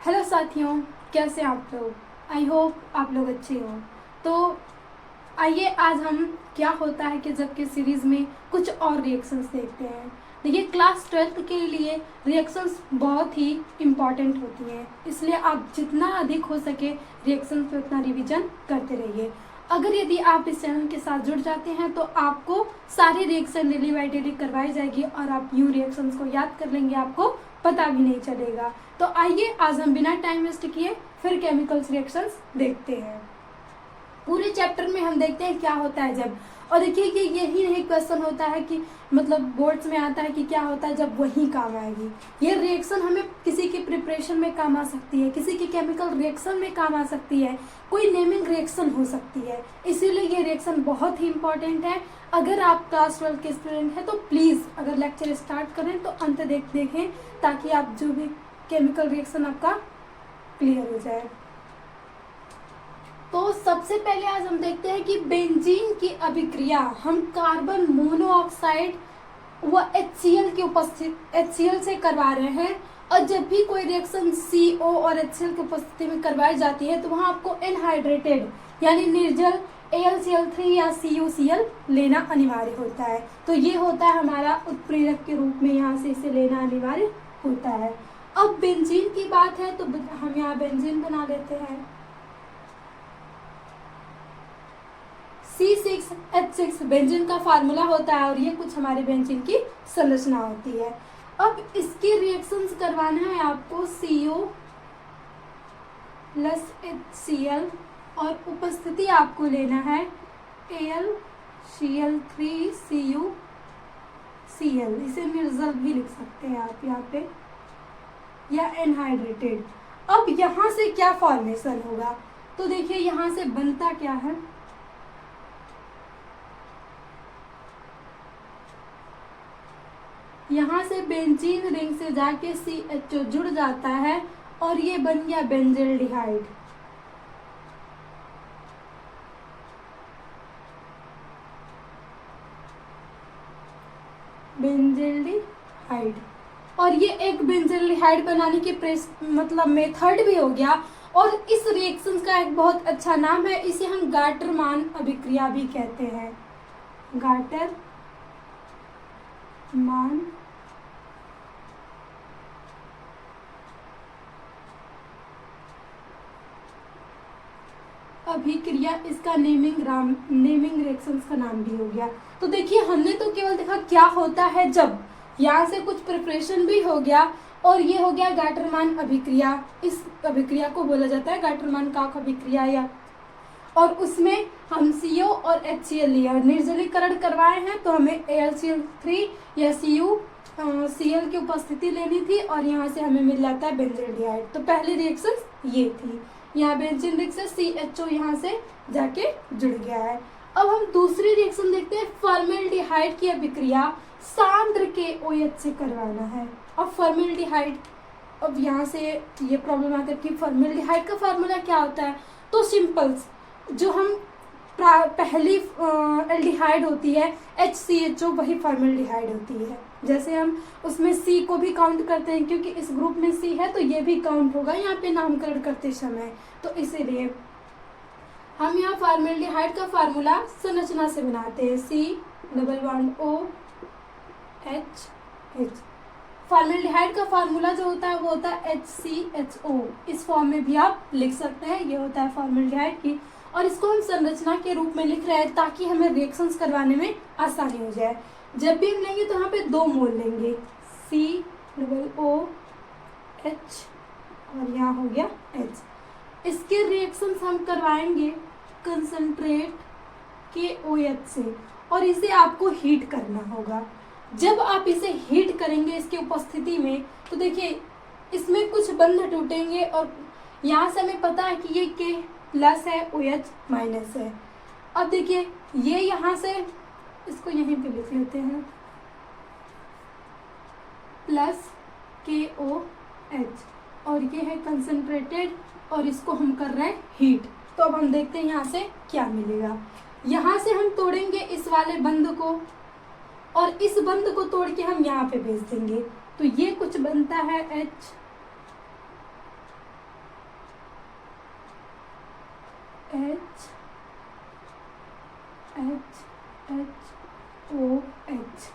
Hello साथियों, कैसे हैं आप लोग। आई होप आप लोग अच्छे हो। तो आइए आज हम क्या होता है कि जब के सीरीज़ में कुछ और रिएक्शंस देखते हैं। देखिए, क्लास 12th के लिए रिएक्शंस बहुत ही इम्पॉर्टेंट होती हैं, इसलिए आप जितना अधिक हो सके रिएक्शंस पे उतना रिवीजन करते रहिए। अगर यदि आप इस चैनल के साथ जुड़ जाते हैं तो आपको सारी रिएक्शन डेली बाई डेली करवाई जाएगी और आप यूँ रिएक्शंस को याद कर लेंगे, आपको पता भी नहीं चलेगा। तो आइए आज हम बिना टाइम वेस्ट किए फिर केमिकल्स रिएक्शंस देखते हैं। पूरे चैप्टर में हम देखते हैं क्या होता है जब, और देखिए कि यही नहीं क्वेश्चन होता है कि मतलब बोर्ड्स में आता है कि क्या होता है जब, वही काम आएगी। ये रिएक्शन हमें किसी की प्रिपरेशन में काम आ सकती है, किसी की केमिकल रिएक्शन में काम आ सकती है, कोई नेमिंग रिएक्शन हो सकती है। इसीलिए ये रिएक्शन बहुत ही इंपॉर्टेंट है। अगर आप क्लास 12 के स्टूडेंट हैं तो प्लीज़ अगर लेक्चर स्टार्ट करें तो अंत देखें, ताकि आप जो भी केमिकल रिएक्शन आपका क्लियर हो जाए। तो सबसे पहले आज हम देखते हैं कि बेंजीन की अभिक्रिया हम कार्बन मोनोऑक्साइड व HCl की HCl से करवा रहे हैं। और जब भी कोई रिएक्शन CO और HCl की उपस्थिति में करवाई जाती है तो वहाँ आपको एनहाइड्रेटेड यानी निर्जल AlCl3 या CuCl लेना अनिवार्य होता है। तो ये होता है हमारा उत्प्रेरक के रूप में, यहाँ से इसे लेना अनिवार्य होता है। अब बेंजीन की बात है तो हम यहाँ बेंजीन बना लेते हैं। C6H6 बेंजीन का फार्मूला होता है और ये कुछ हमारे बेंजीन की संरचना होती है। अब इसके रिएक्शंस करवाना है आपको CO प्लस HCl और उपस्थिति आपको लेना है AlCl3 CuCl, इसे निर्जल भी लिख सकते हैं आप यहाँ पे, या एनहाइड्रेटेड। अब यहाँ से क्या फॉर्मेशन होगा, तो देखिए यहाँ से बनता क्या है, यहाँ से बेंजीन रिंग से जाके CHO जुड़ जाता है और ये बन गया बेंजिल्डिहाइड। बेंजिल्डिहाइड, और ये एक बेंजिल्डिहाइड बनाने की मतलब मेथड भी हो गया। और इस रिएक्शन का एक बहुत अच्छा नाम है, इसे हम गाटरमान अभिक्रिया भी कहते हैं। गाटरमान अभिक्रिया, इसका नेमिंग रिएक्शंस का नाम भी हो गया। तो देखिए हमने तो केवल देखा क्या होता है जब, यहाँ से कुछ प्रिपरेशन भी हो गया और ये हो गया गाटरमान अभिक्रिया। इस अभिक्रिया को बोला जाता है गाटरमान काक अभिक्रिया। या और उसमें हम CO और HCl लिया और निर्जलीकरण करवाए हैं, तो हमें AlCl3 या CuCl की उपस्थिति लेनी थी और यहाँ से हमें मिल जाता है बेंजिल्डिहाइड। तो पहली रिएक्शन ये थी, यहाँ बेंजीन रिंग से CHO यहाँ से जाके जुड़ गया है। अब हम दूसरी रिएक्शन देखते हैं, फॉर्मेल्डिहाइड की अभिक्रिया सांद्र KOH से करवाना है। अब फॉर्मेल्डिहाइड, अब यहाँ से ये प्रॉब्लम आता है कि फॉर्मेल्डिहाइड का फार्मूला क्या होता है, तो सिंपल्स जो हम पहली एल्डिहाइड होती है HCHO, वही फॉर्मेल्डिहाइड होती है। जैसे हम उसमें C को भी काउंट करते हैं क्योंकि इस ग्रुप में C है तो ये भी काउंट होगा यहाँ पे नामकरण करते समय। तो इसीलिए हम यहाँ फॉर्मेल्डिहाइड का फार्मूला संरचना से बनाते हैं, C++OH। फॉर्मेल्डिहाइड का फार्मूला जो होता है वो होता है HCHO। इस फॉर्म में भी आप लिख सकते हैं, ये होता है फॉर्मेल्डिहाइड की। और इसको हम संरचना के रूप में लिख रहे हैं ताकि हमें रिएक्शंस करवाने में आसानी हो जाए। जब भी हम लेंगे तो यहाँ पे 2 मोल लेंगे, COOH और यहाँ हो गया H। इसके रिएक्शंस हम करवाएंगे कंसंट्रेट KOH से और इसे आपको हीट करना होगा। जब आप इसे हीट करेंगे इसकी उपस्थिति में, तो देखिए इसमें कुछ बंध टूटेंगे और यहाँ से हमें पता है कि ये K प्लस है, OH माइनस है। अब देखिए ये यहाँ से, इसको यहीं पे लिख लेते हैं, प्लस KOH और ये है कंसंट्रेटेड और इसको हम कर रहे हैं हीट। तो अब हम देखते हैं यहाँ से क्या मिलेगा। यहाँ से हम तोड़ेंगे इस वाले बंध को और इस बंध को तोड़ के हम यहाँ पे भेज देंगे, तो ये कुछ बनता है H H OH।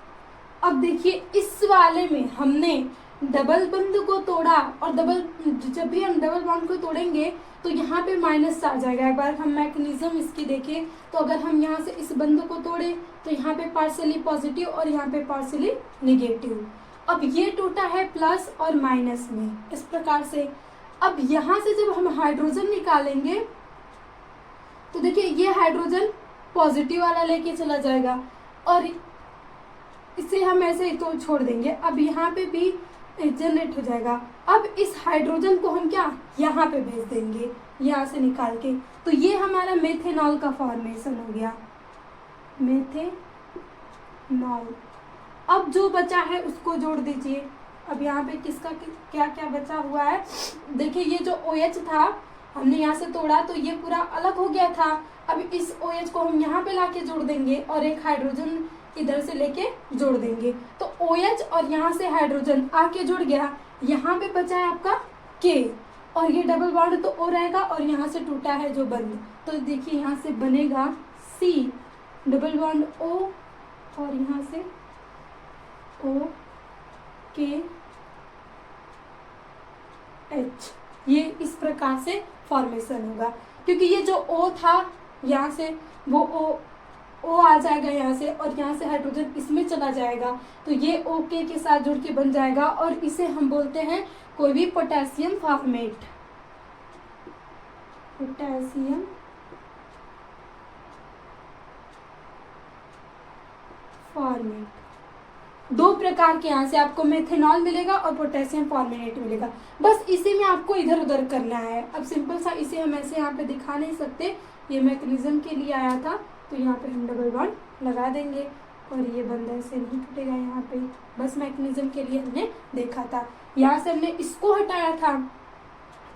अब देखिए इस वाले में हमने डबल बंध को तोड़ा और जब भी हम डबल बॉन्ड को तोड़ेंगे तो यहाँ पे माइनस आ जाएगा। एक बार हम मैकेनिज्म इसकी देखें तो अगर हम यहाँ से इस बंध को तोड़े तो यहाँ पे पार्शियली पॉजिटिव और यहाँ पे पार्शियली निगेटिव। अब ये टूटा है प्लस और माइनस में, इस प्रकार से। अब यहाँ से जब हम हाइड्रोजन निकालेंगे तो देखिए ये हाइड्रोजन पॉजिटिव वाला लेके चला जाएगा और इसे हम ऐसे ही तो छोड़ देंगे। अब यहाँ पे भी जनरेट हो जाएगा। अब इस हाइड्रोजन को हम क्या यहाँ पे भेज देंगे यहाँ से निकाल के, तो ये हमारा मेथेनॉल का फॉर्मेशन हो गया, मेथेनॉल। अब जो बचा है उसको जोड़ दीजिए। अब यहाँ पे किसका क्या क्या बचा हुआ है, देखिए ये जो OH था हमने यहाँ से तोड़ा तो ये पूरा अलग हो गया था। अब इस OH को हम यहाँ पे लाके जोड़ देंगे और एक हाइड्रोजन इधर से लेके जोड़ देंगे, तो OH और यहाँ से हाइड्रोजन आके जुड़ गया। यहाँ पे बचा है आपका K और ये डबल बॉन्ड तो O रहेगा और यहाँ से टूटा है जो बंध, तो देखिए यहाँ से बनेगा C डबल बॉन्ड O और यहाँ से O K H। ये इस प्रकार से फॉर्मेशन होगा, क्योंकि ये जो O था यहाँ से वो O आ जाएगा यहाँ से और यहाँ से हाइड्रोजन इसमें चला जाएगा, तो ये OK के साथ जुड़ के बन जाएगा और इसे हम बोलते हैं कोई भी पोटेशियम फॉर्मेट। पोटेशियम फॉर्मेट दो प्रकार के यहाँ से आपको मेथेनॉल मिलेगा और पोटेशियम फॉर्मेट मिलेगा। बस इसी में आपको इधर उधर करना है। अब सिंपल सा इसे हम ऐसे यहाँ पे दिखा नहीं सकते, ये मैकेनिज्म के लिए आया था, तो यहाँ पे हम डबल बॉन्ड लगा देंगे और ये बंद ऐसे नहीं टूटेगा यहाँ पे, बस मैकेनिज्म के लिए हमने देखा था। यहाँ से हमने इसको हटाया था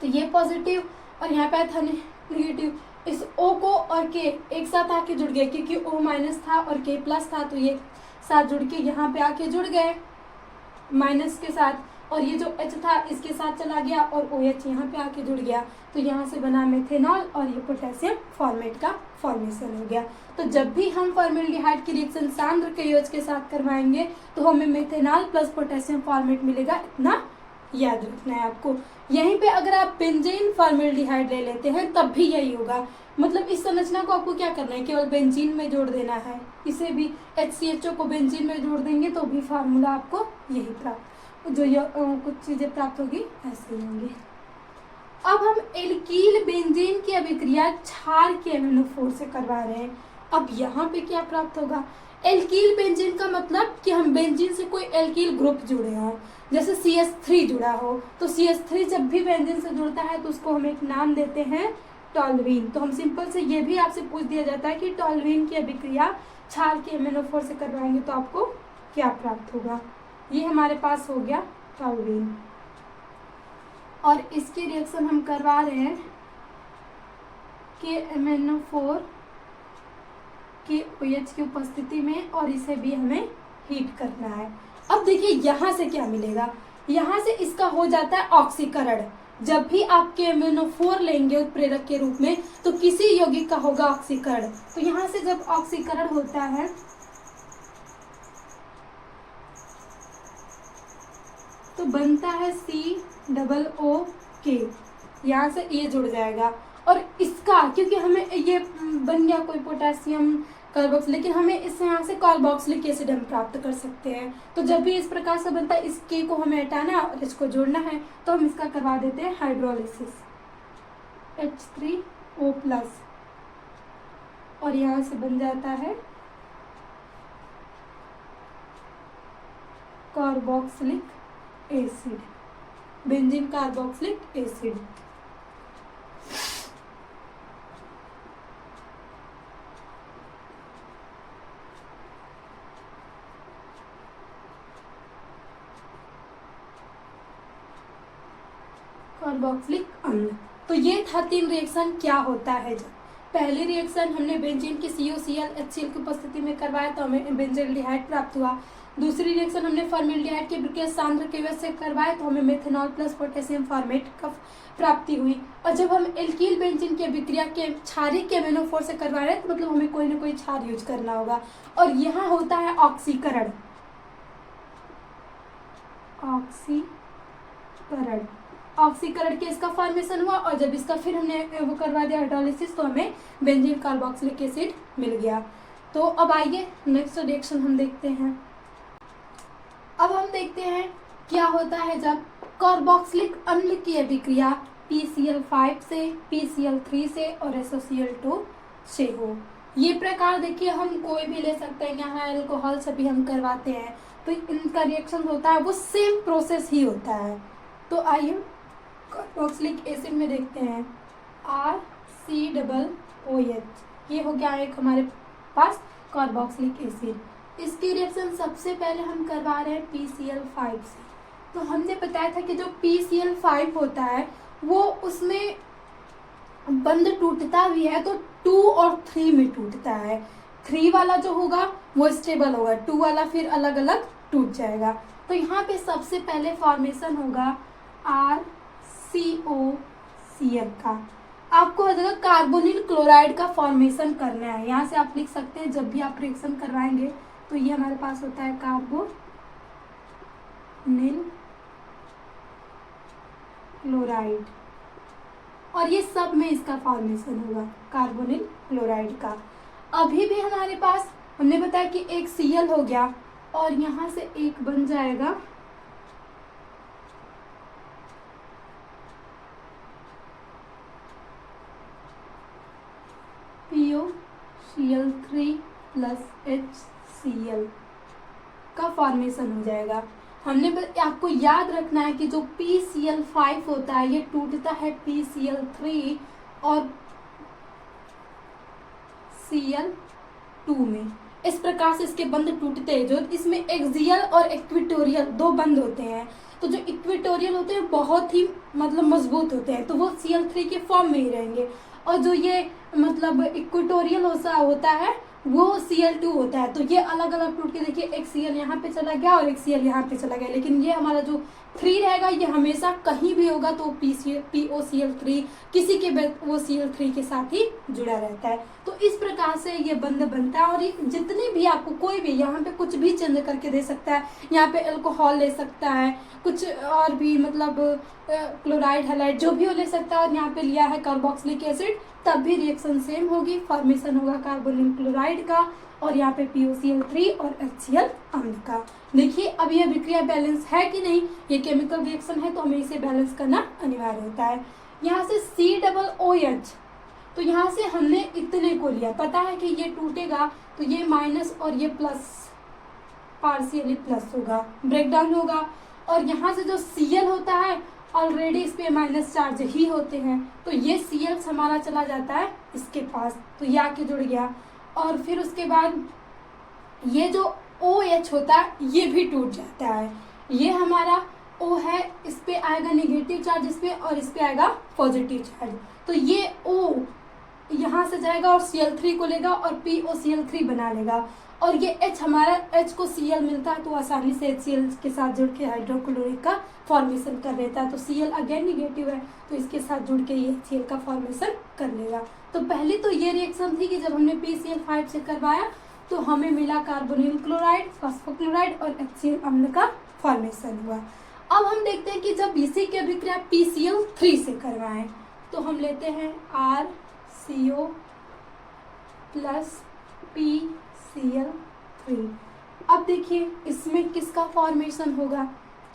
तो ये पॉजिटिव और यहाँ पे था निगेटिव। इस O को और K एक साथ आके जुड़ गए, क्योंकि O माइनस था और K प्लस था, तो ये साथ जुड़ के यहाँ पे आके जुड़ गए माइनस के साथ, और ये जो H था इसके साथ चला गया और OH यहाँ पे आके जुड़ गया, तो यहाँ से बना मेथेनॉल और ये पोटेशियम फॉर्मेट का फॉर्मेशन हो गया। तो जब भी हम फॉर्मेल्डिहाइड की रिएक्शन सांद्र के OH के साथ करवाएंगे तो हमें मेथेनॉल प्लस पोटेशियम फॉर्मेट मिलेगा, इतना याद रखना है आपको। यहीं पे अगर आप बेंजीन फॉर्मेल्डिहाइड ले लेते हैं तब भी यही होगा, मतलब इस संरचना को आपको क्या करना है, केवल बेंजीन में जोड़ देना है। इसे भी HCHO को बेंजीन में जोड़ देंगे तो भी फार्मूला आपको यही प्राप्त, जो कुछ चीजें प्राप्त होगी ऐसे ही होंगी। अब हम एल्कील बेंजीन की अभिक्रिया क्षार के NO4 से करवा रहे हैं। अब यहाँ पे क्या प्राप्त होगा, एल्कील बेंजीन का मतलब कि हम बेंजीन से कोई एल्कील ग्रुप जुड़े हों, जैसे CH3 जुड़ा हो, तो CH3 जब भी बेंजीन से जुड़ता है तो उसको हम एक नाम देते हैं टॉल्यूइन। तो हम सिंपल से ये भी आपसे पूछ दिया जाता है कि टॉल्यूइन की अभिक्रिया क्षार के MnO4 से करवाएंगे तो आपको क्या प्राप्त होगा। ये हमारे पास हो गया टॉल्यूइन और इसकी रिएक्शन हम करवा रहे हैं के MnO4 के OH की उपस्थिति में, और इसे भी हमें हीट करना है। अब देखिए यहाँ से क्या मिलेगा, यहाँ से इसका हो जाता है ऑक्सीकरण। जब भी आप MnO4 लेंगे उत्प्रेरक के रूप में तो किसी यौगिक का होगा ऑक्सीकरण, तो यहाँ से जब ऑक्सीकरण होता है तो बनता है COOK, यहाँ से ये जुड़ जाएगा और इसका, क्योंकि हमें ये बन गया कोई पोटेशियम कार्बोक्सिलिक, लेकिन हमें इससे यहाँ से कार्बोक्सिलिक एसिड हम प्राप्त कर सकते हैं। तो जब भी इस प्रकार से बनता है, इस K को हमें हटाना है और इसको जोड़ना है, तो हम इसका करवा देते हैं हाइड्रोलिसिस, H3O+, और यहाँ से बन जाता है carboxylic acid, benzene carboxylic acid. Carboxylic अम्ल। तो ये था 3 रिएक्शन क्या होता है। जब पहली रिएक्शन हमने बेंजीन की COCl HCl की उपस्थिति में करवाया तो हमें बेंजील्डिहाइड प्राप्त हुआ। दूसरी रिएक्शन हमने फॉर्मेल्डिहाइड की प्रक्रिया सांद्र के वजह से करवाए तो हमें मेथनॉल प्लस पोटेशियम फॉर्मेट का प्राप्ति हुई। और जब हम एल्कील बेंजीन की अभिक्रिया के क्षारीय के एमिनोफोर से करवा रहे हैं तो मतलब हमें कोई ना कोई क्षार यूज करना होगा। और यहाँ होता है ऑक्सीकरण। ऑक्सीकरण के इसका फॉर्मेशन हुआ और जब इसका फिर हमने वो करवा दिया हाइड्रोलिसिस तो हमें बेंजीन कार्बोक्सिलिक एसिड मिल गया। तो अब आइए नेक्स्ट रिएक्शन हम देखते हैं। अब हम देखते हैं क्या होता है जब कार्बोक्सिलिक अम्ल की अभिक्रिया PCl5 से PCl3 से और SOCl2 से हो। ये प्रकार देखिए हम कोई भी ले सकते हैं, यहाँ अल्कोहल सभी हम करवाते हैं तो इनका रिएक्शन होता है वो सेम प्रोसेस ही होता है। तो आइए कार्बोक्सिलिक एसिड में देखते हैं RCOOH, ये हो गया एक हमारे पास कार्बोक्सिलिक एसिड। इसकी रिएक्शन सबसे पहले हम करवा रहे हैं PCl5 से। तो हमने बताया था कि जो PCl5 होता है वो उसमें बंध टूटता भी है तो 2 और 3 में टूटता है। 3 वाला जो होगा वो स्टेबल होगा, 2 वाला फिर अलग अलग टूट जाएगा। तो यहाँ पे सबसे पहले फॉर्मेशन होगा RCOCl का। आपको हर जगह कार्बोनिल क्लोराइड का फॉर्मेशन करना है। यहाँ से आप लिख सकते हैं जब भी आप रिएक्शन करवाएंगे तो ये हमारे पास होता है कार्बोनिल क्लोराइड और ये सब में इसका फॉर्मेशन होगा कार्बोनिल क्लोराइड का। अभी भी हमारे पास हमने बताया कि एक Cl हो गया और यहाँ से एक बन जाएगा POCl3 प्लस HCl का फॉर्मेशन हो जाएगा। हमने आपको याद रखना है कि जो PCl5 होता है ये टूटता है PCl3 और Cl2 में। इस प्रकार से इसके बंध टूटते हैं। जो इसमें एक्सियल और इक्वेटोरियल दो बंध होते हैं तो जो इक्वेटोरियल होते हैं बहुत ही मतलब मजबूत होते हैं तो वो Cl3 के फॉर्म में ही रहेंगे और जो ये मतलब इक्वेटोरियल होता है वो Cl2 होता है। तो ये अलग अलग टूट के देखिए एक Cl यहाँ पे चला गया और एक Cl यहाँ पे चला गया, लेकिन ये हमारा जो 3 रहेगा ये हमेशा कहीं भी होगा तो POCl3 किसी के वो Cl3 के साथ ही जुड़ा रहता है। तो इस प्रकार से ये बंध बनता है और ये जितने भी आपको कोई भी यहाँ पे कुछ भी चेंज करके दे सकता है। यहाँ पे अल्कोहल ले सकता है, कुछ और भी मतलब क्लोराइड हैलाइड जो भी वो ले सकता है और यहाँ पे लिया है कार्बोक्सिलिक एसिड, तब भी रिएक्शन सेम होगी। फॉर्मेशन होगा कार्बोनिल क्लोराइड का और यहाँ पे POCl3 और HCl अम्ल का। देखिए अब यह अभिक्रिया बैलेंस है कि नहीं, ये केमिकल रिएक्शन है तो हमें इसे बैलेंस करना अनिवार्य होता है। यहाँ से COOH तो यहाँ से हमने इतने को लिया, पता है कि ये टूटेगा तो ये माइनस और ये प्लस पार्शियली प्लस होगा, ब्रेकडाउन होगा। और यहाँ से जो Cl होता है ऑलरेडी इस पे माइनस चार्ज ही होते हैं तो ये Cl हमारा चला जाता है इसके पास तो ये आके जुड़ गया। और फिर उसके बाद ये जो OH होता है ये भी टूट जाता है। ये हमारा O है, इस पे आएगा नेगेटिव चार्ज इस पे और इस पे आएगा पॉजिटिव चार्ज। तो ये O यहाँ से जाएगा और Cl3 को लेगा और POCl3 बना लेगा और ये H हमारा H को Cl मिलता है तो आसानी से HCl के साथ जुड़ के हाइड्रोक्लोरिक का फॉर्मेशन कर लेता है। तो Cl अगेन निगेटिव है तो इसके साथ जुड़ के ये HCl का फॉर्मेशन कर लेगा। तो पहले तो ये रिएक्शन थी कि जब हमने PCl5 से करवाया तो हमें मिला कार्बोनिल क्लोराइड, फॉस्फोक्लोराइड और HCl अम्ल का फॉर्मेशन हुआ। अब हम देखते हैं कि जब इसी की अभिक्रिया PCl3 से करवाएं तो हम लेते हैं RCO प्लस PCl3। अब देखिए इसमें किसका फॉर्मेशन होगा,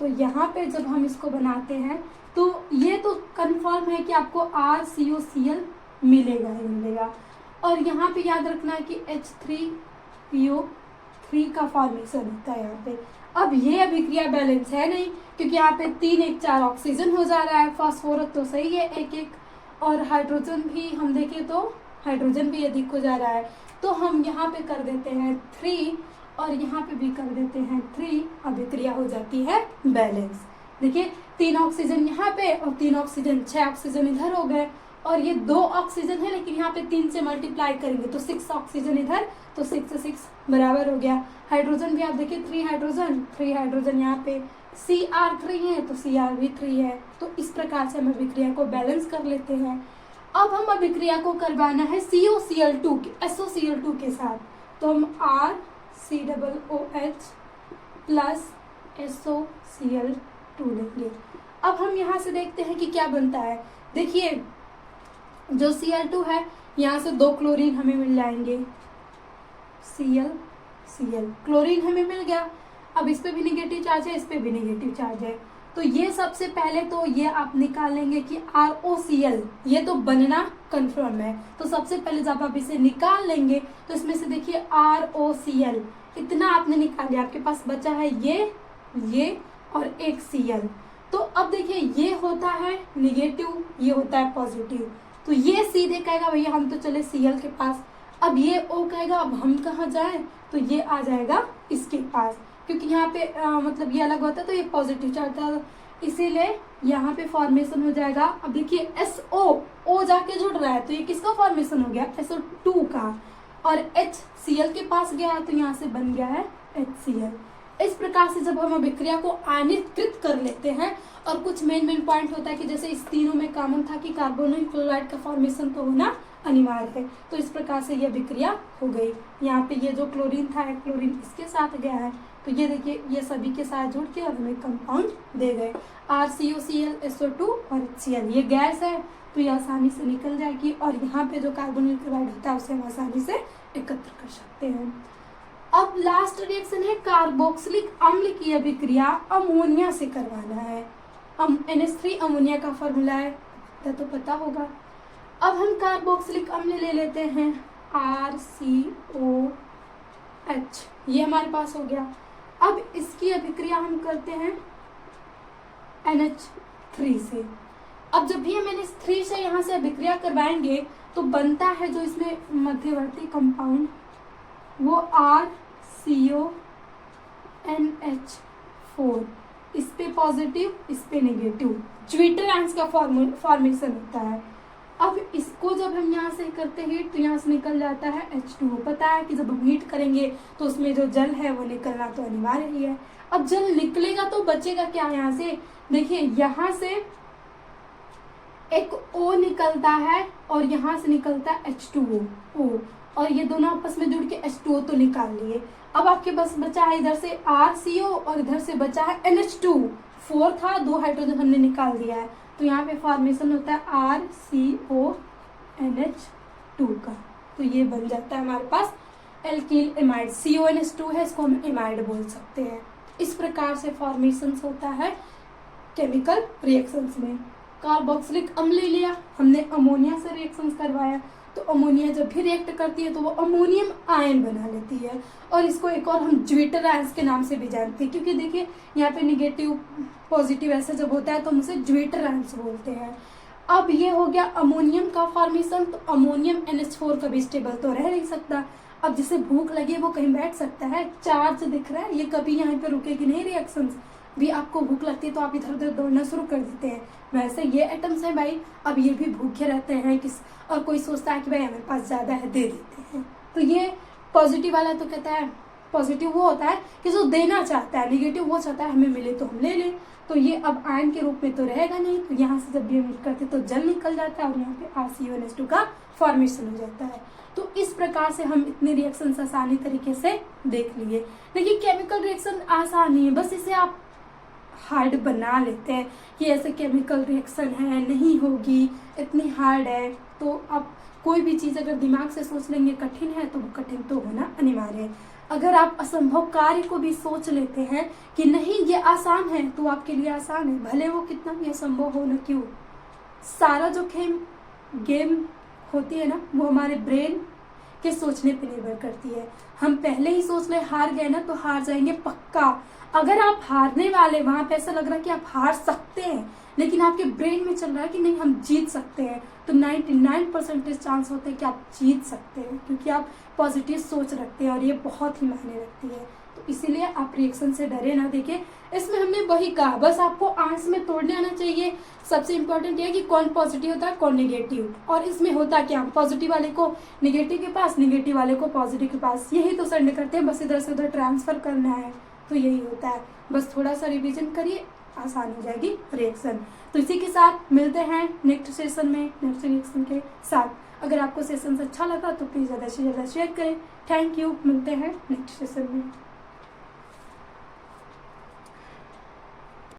तो यहाँ पे जब हम इसको बनाते हैं तो ये तो कंफर्म है कि आपको RCOCl मिलेगा ही मिलेगा। और यहाँ पे याद रखना है कि H3PO3 का फॉर्मेशन होता है यहाँ पे। अब ये अभिक्रिया बैलेंस है नहीं क्योंकि यहाँ पे 3 1 4 ऑक्सीजन हो जा रहा है, फास्फोरस तो सही है 1 1 और हाइड्रोजन भी हम देखें तो हाइड्रोजन भी अधिक हो जा रहा है तो हम यहाँ पे कर देते हैं 3 और यहाँ पे भी कर देते हैं 3, अभिक्रिया हो जाती है बैलेंस। देखिए 3 ऑक्सीजन यहाँ पे और 3 ऑक्सीजन 6 ऑक्सीजन इधर हो गए और ये 2 ऑक्सीजन है, लेकिन यहाँ पे 3 से मल्टीप्लाई करेंगे तो 6 ऑक्सीजन इधर, तो 6 से 6 बराबर हो गया। हाइड्रोजन भी आप देखिए 3 हाइड्रोजन यहाँ पे, Cr3 है तो Cr भी 3 है। तो इस प्रकार से हम अभिक्रिया को बैलेंस कर लेते हैं। अब हम अभिक्रिया को करवाना है COCl2 SOCl2 के साथ, तो हम RCOOH प्लस SOCl2 लेंगे। अब हम यहाँ से देखते हैं कि क्या बनता है। देखिए जो Cl2 है, यहाँ से 2 क्लोरीन हमें मिल जाएंगे, Cl क्लोरीन हमें मिल गया। अब इस पे भी नेगेटिव चार्ज है, इस पे भी नेगेटिव चार्ज है, तो ये सबसे पहले तो ये आप निकालेंगे कि ROCl, ये तो बनना कंफर्म है, तो सबसे पहले जब आप इसे निकाल लेंगे तो इसमें से देखिए ROCl इतना आपने निकाल लिया, आपके पास बचा है ये और एक Cl। तो अब देखिए ये होता है निगेटिव, ये होता है पॉजिटिव, तो ये सीधे कहेगा भैया हम तो चले Cl के पास। अब ये O कहेगा अब हम कहाँ जाएं, तो ये आ जाएगा इसके पास, क्योंकि यहाँ पे मतलब ये अलग होता है तो ये पॉजिटिव चार्ज था, इसीलिए यहाँ पे फॉर्मेशन हो जाएगा। अब देखिए SO जाके जुड़ रहा है, तो ये किसका फॉर्मेशन हो गया, SO2 का, और HCl के पास गया तो यहाँ से बन गया है HCl। इस प्रकार से जब हम अभिक्रिया को आयनीकृत कर लेते हैं, और कुछ मेन पॉइंट होता है कि जैसे इस तीनों में कॉमन था कि कार्बोनिल क्लोराइड का फॉर्मेशन तो होना अनिवार्य है, तो इस प्रकार से ये अभिक्रिया हो गई। यहाँ पे ये जो क्लोरीन था, क्लोरीन इसके साथ गया है, तो ये देखिए ये सभी के साथ जुड़ के और हमें कंपाउंड दे गए RCOCl SO2 और HCl। ये गैस है तो ये आसानी से निकल जाएगी, और यहाँ पे जो कार्बोनिल क्लोराइड होता है उसे हम आसानी से एकत्र कर सकते हैं। अब लास्ट रिएक्शन है कार्बोक्सिलिक अम्ल की अभिक्रिया अमोनिया से करवाना है। NH3 अमोनिया का फॉर्मूला है, तो पता होगा। अब हम कार्बोक्सिलिक अम्ल ले लेते हैं RCOH, ये हमारे पास हो गया। अब इसकी अभिक्रिया हम करते हैं NH3 से। अब जब भी हम NH3 से यहाँ से अभिक्रिया करवाएंगे तो बनता है जो इसमें मध्यवर्ती कंपाउंड, वो RCONH4, इस पे पॉजिटिव इस पे नेगेटिव, ज्विटर आयंस का फॉर्मेशन होता है। अब इसको जब हम यहाँ से करते हैं हीट तो यहाँ से निकल जाता है H2O। पता है कि जब हम हीट करेंगे तो उसमें जो जल है वो निकलना तो अनिवार्य ही है। अब जल निकलेगा तो बचेगा क्या, यहाँ से देखिए यहाँ से एक O निकलता है और यहाँ से निकलता है H2O, और ये दोनों आपस में जुड़ के H2O तो निकाल लिए। अब आपके पास बचा है इधर से RCO और इधर से बचा है NH2, 4 था, 2 हाइड्रोजन हमने निकाल दिया है, तो यहाँ पे फॉर्मेशन होता है RCONH2 का, तो ये बन जाता है हमारे पास एल्किल एमाइड। CONH2 है, इसको हम एमाइड बोल सकते हैं। इस प्रकार से फॉर्मेशन होता है केमिकल रिएक्शंस में। कार्बोक्सिलिक अम्ल ले लिया हमने, अमोनिया से रिएक्शंस करवाया, तो अमोनिया जब भी रिएक्ट करती है तो वो अमोनियम आयन बना लेती है, और इसको एक और हम ज्विटर आयंस के नाम से भी जानते हैं, क्योंकि देखिए यहाँ पे निगेटिव पॉजिटिव ऐसा जब होता है तो हम उसे ज्विटर आयंस बोलते हैं। अब ये हो गया अमोनियम का फॉर्मेशन, तो अमोनियम NH4 कभी स्टेबल तो रह नहीं सकता। अब जिसे भूख लगे वो कहीं बैठ सकता है, चार्ज दिख रहा है, ये कभी यहाँ पे रुकेगी नहीं रिएक्शंस। भी आपको भूख लगती है तो आप इधर उधर दौड़ना शुरू कर देते हैं, वैसे ये एटम्स हैं भाई, अब ये भी भूखे रहते हैं और कोई सोचता है कि भाई हमारे पास ज़्यादा है दे देते हैं। तो ये पॉजिटिव वाला तो कहता है, पॉजिटिव वो होता है कि जो देना चाहता है, निगेटिव वो चाहता है हमें मिले तो हम ले लें। तो ये अब आयन के रूप में तो रहेगा नहीं, तो यहाँ से जब ये मीट करते तो जल निकल जाता है और यहाँ पे RCONH2 का फॉर्मेशन हो जाता है। तो इस प्रकार से हम इतने रिएक्शंस आसानी तरीके से देख लिए। देखिए केमिकल रिएक्शन आसान नहीं है, बस इसे आप हार्ड बना लेते हैं कि ऐसे केमिकल रिएक्शन है, नहीं होगी, इतनी हार्ड है। तो आप कोई भी चीज़ अगर दिमाग से सोच लेंगे कठिन है तो वो कठिन तो होना अनिवार्य है। अगर आप असंभव कार्य को भी सोच लेते हैं कि नहीं ये आसान है तो आपके लिए आसान है, भले वो कितना भी असंभव हो न क्यों। सारा जो गेम होती है ना वो हमारे ब्रेन के सोचने पे निर्भर करती है। हम पहले ही सोच ले हार गए ना तो हार जाएंगे पक्का। अगर आप हारने वाले, वहां पे ऐसा लग रहा है कि आप हार सकते हैं, लेकिन आपके ब्रेन में चल रहा है कि नहीं हम जीत सकते हैं, तो 99% चांस होते हैं कि आप जीत सकते हैं, क्योंकि आप पॉजिटिव सोच रखते हैं और ये बहुत ही मायने रखती है। तो इसीलिए आप रिएक्शन से डरे ना। देखिए इसमें हमने वही कहा, बस आपको आंस में तोड़ने आना चाहिए। सबसे इम्पोर्टेंट ये है कि कौन पॉजिटिव होता है कौन नेगेटिव, और इसमें होता क्या, पॉजिटिव वाले को नेगेटिव के पास, नेगेटिव वाले को पॉजिटिव के पास, यही तो सर करते हैं, बस इधर से उधर ट्रांसफर करना है, तो यही होता है। बस थोड़ा सा रिविजन करिए, आसान हो जाएगी रिएक्शन। तो इसी के साथ मिलते हैं नेक्स्ट सेशन में, नेक्स्ट रिएक्शन के साथ। अगर आपको सेशन अच्छा लगा तो प्लीज़ ज़्यादा से ज़्यादा शेयर करें। थैंक यू, मिलते हैं नेक्स्ट सेशन में।